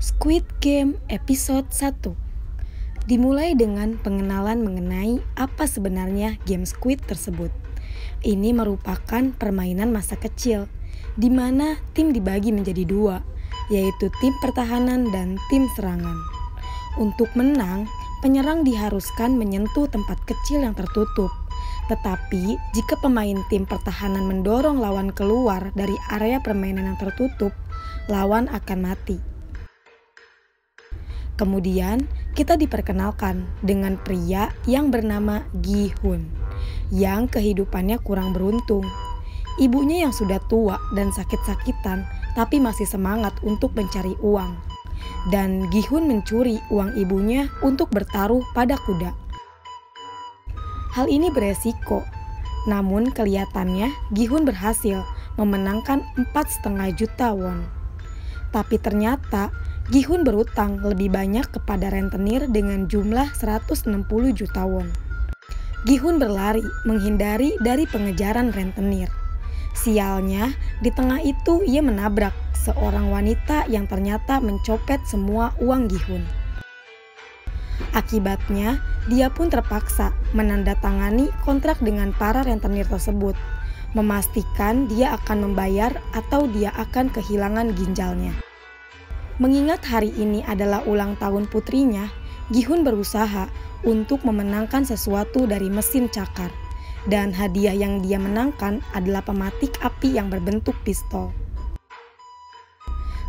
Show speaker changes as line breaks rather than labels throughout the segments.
Squid Game episode 1. Dimulai dengan pengenalan mengenai apa sebenarnya game Squid tersebut. Ini merupakan permainan masa kecil, di mana tim dibagi menjadi dua, yaitu tim pertahanan dan tim serangan. Untuk menang, penyerang diharuskan menyentuh tempat kecil yang tertutup. Tetapi, jika pemain tim pertahanan mendorong lawan keluar dari area permainan yang tertutup, lawan akan mati. Kemudian, kita diperkenalkan dengan pria yang bernama Gi-hun, yang kehidupannya kurang beruntung. Ibunya yang sudah tua dan sakit-sakitan, tapi masih semangat untuk mencari uang. Dan Gi-hun mencuri uang ibunya untuk bertaruh pada kuda. Hal ini beresiko, namun kelihatannya Gi-hun berhasil memenangkan 4,5 juta won. Tapi ternyata Gi-hun berutang lebih banyak kepada rentenir dengan jumlah 160 juta won. Gi-hun berlari menghindari dari pengejaran rentenir. Sialnya, di tengah itu ia menabrak seorang wanita yang ternyata mencopet semua uang Gi-hun. Akibatnya, dia pun terpaksa menandatangani kontrak dengan para rentenir tersebut, memastikan dia akan membayar atau dia akan kehilangan ginjalnya. Mengingat hari ini adalah ulang tahun putrinya, Gi-hun berusaha untuk memenangkan sesuatu dari mesin cakar. Dan hadiah yang dia menangkan adalah pematik api yang berbentuk pistol.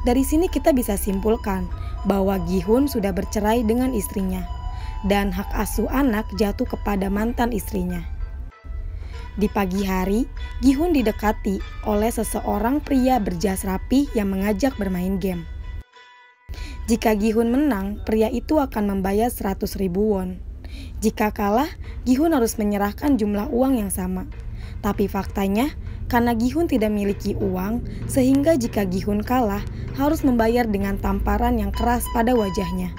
Dari sini kita bisa simpulkan bahwa Gi-hun sudah bercerai dengan istrinya. Dan hak asuh anak jatuh kepada mantan istrinya. Di pagi hari, Gi-hun didekati oleh seseorang pria berjas rapi yang mengajak bermain game. Jika Gi-hun menang, pria itu akan membayar 100.000 won. Jika kalah, Gi-hun harus menyerahkan jumlah uang yang sama. Tapi faktanya, karena Gi-hun tidak memiliki uang, sehingga jika Gi-hun kalah, harus membayar dengan tamparan yang keras pada wajahnya.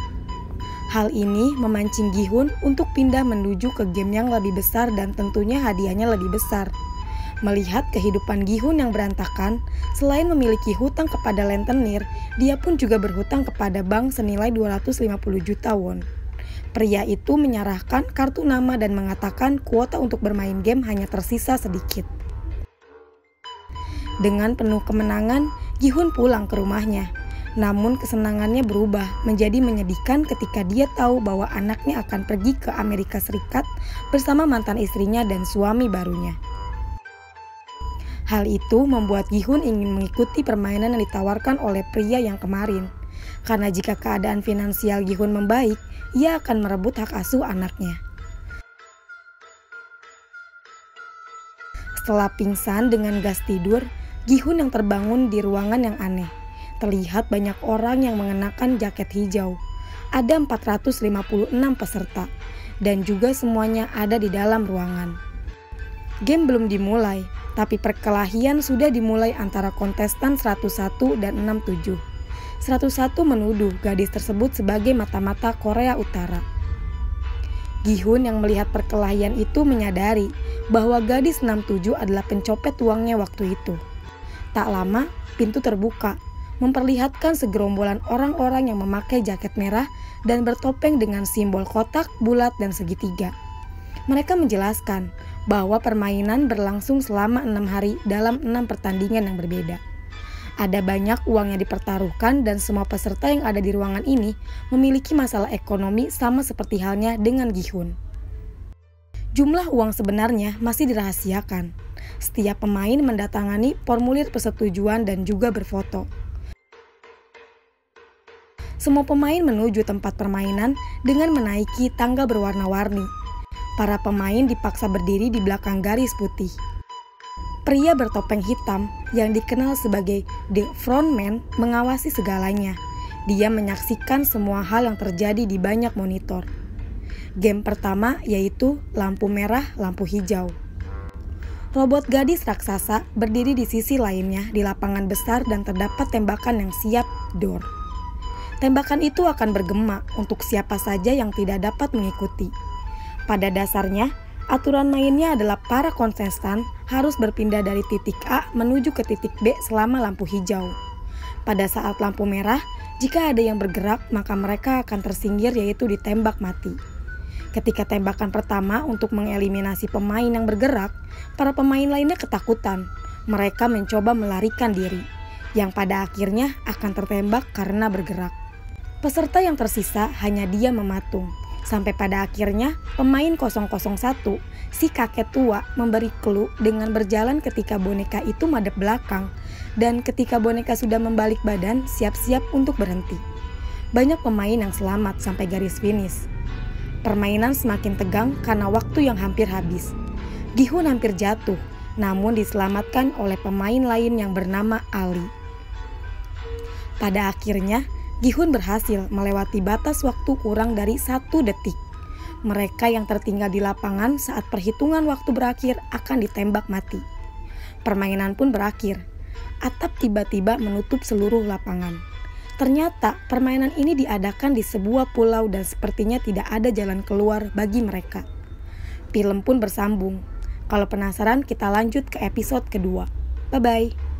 Hal ini memancing Gi-hun untuk pindah menuju ke game yang lebih besar dan tentunya hadiahnya lebih besar. Melihat kehidupan Gi-hun yang berantakan, selain memiliki hutang kepada rentenir, dia pun juga berhutang kepada bank senilai 250 juta won. Pria itu menyerahkan kartu nama dan mengatakan kuota untuk bermain game hanya tersisa sedikit. Dengan penuh kemenangan, Gi-hun pulang ke rumahnya. Namun kesenangannya berubah menjadi menyedihkan ketika dia tahu bahwa anaknya akan pergi ke Amerika Serikat bersama mantan istrinya dan suami barunya. Hal itu membuat Gi-hun ingin mengikuti permainan yang ditawarkan oleh pria yang kemarin. Karena jika keadaan finansial Gi-hun membaik, ia akan merebut hak asuh anaknya. Setelah pingsan dengan gas tidur, Gi-hun yang terbangun di ruangan yang aneh. Terlihat banyak orang yang mengenakan jaket hijau. Ada 456 peserta, dan juga semuanya ada di dalam ruangan. Game belum dimulai, tapi perkelahian sudah dimulai antara kontestan 101 dan 67. 101 menuduh gadis tersebut sebagai mata-mata Korea Utara. Gi-hun yang melihat perkelahian itu menyadari bahwa gadis 67 adalah pencopet uangnya waktu itu. Tak lama, pintu terbuka, memperlihatkan segerombolan orang-orang yang memakai jaket merah dan bertopeng dengan simbol kotak, bulat, dan segitiga. Mereka menjelaskan bahwa permainan berlangsung selama 6 hari dalam 6 pertandingan yang berbeda. Ada banyak uang yang dipertaruhkan dan semua peserta yang ada di ruangan ini memiliki masalah ekonomi sama seperti halnya dengan Gi-hun. Jumlah uang sebenarnya masih dirahasiakan. Setiap pemain mendatangani formulir persetujuan dan juga berfoto. Semua pemain menuju tempat permainan dengan menaiki tangga berwarna-warni. Para pemain dipaksa berdiri di belakang garis putih. Pria bertopeng hitam yang dikenal sebagai The Frontman mengawasi segalanya. Dia menyaksikan semua hal yang terjadi di banyak monitor. Game pertama yaitu lampu merah, lampu hijau. Robot gadis raksasa berdiri di sisi lainnya di lapangan besar dan terdapat tembakan yang siap door. Tembakan itu akan bergema untuk siapa saja yang tidak dapat mengikuti. Pada dasarnya, aturan mainnya adalah para kontestan harus berpindah dari titik A menuju ke titik B selama lampu hijau. Pada saat lampu merah, Jika ada yang bergerak, maka mereka akan tersingkir yaitu ditembak mati. Ketika tembakan pertama untuk mengeliminasi pemain yang bergerak, para pemain lainnya ketakutan. Mereka mencoba melarikan diri, yang pada akhirnya akan tertembak karena bergerak. Peserta yang tersisa hanya dia mematung. Sampai pada akhirnya pemain 001, si kakek tua, memberi clue dengan berjalan ketika boneka itu madep belakang. Dan ketika boneka sudah membalik badan, siap-siap untuk berhenti. Banyak pemain yang selamat sampai garis finish. Permainan semakin tegang karena waktu yang hampir habis. Gi-hun hampir jatuh, namun diselamatkan oleh pemain lain yang bernama Ali. Pada akhirnya, Gi-hun berhasil melewati batas waktu kurang dari 1 detik. Mereka yang tertinggal di lapangan saat perhitungan waktu berakhir akan ditembak mati. Permainan pun berakhir. Atap tiba-tiba menutup seluruh lapangan. Ternyata permainan ini diadakan di sebuah pulau dan sepertinya tidak ada jalan keluar bagi mereka. Film pun bersambung. Kalau penasaran, kita lanjut ke episode kedua. Bye-bye.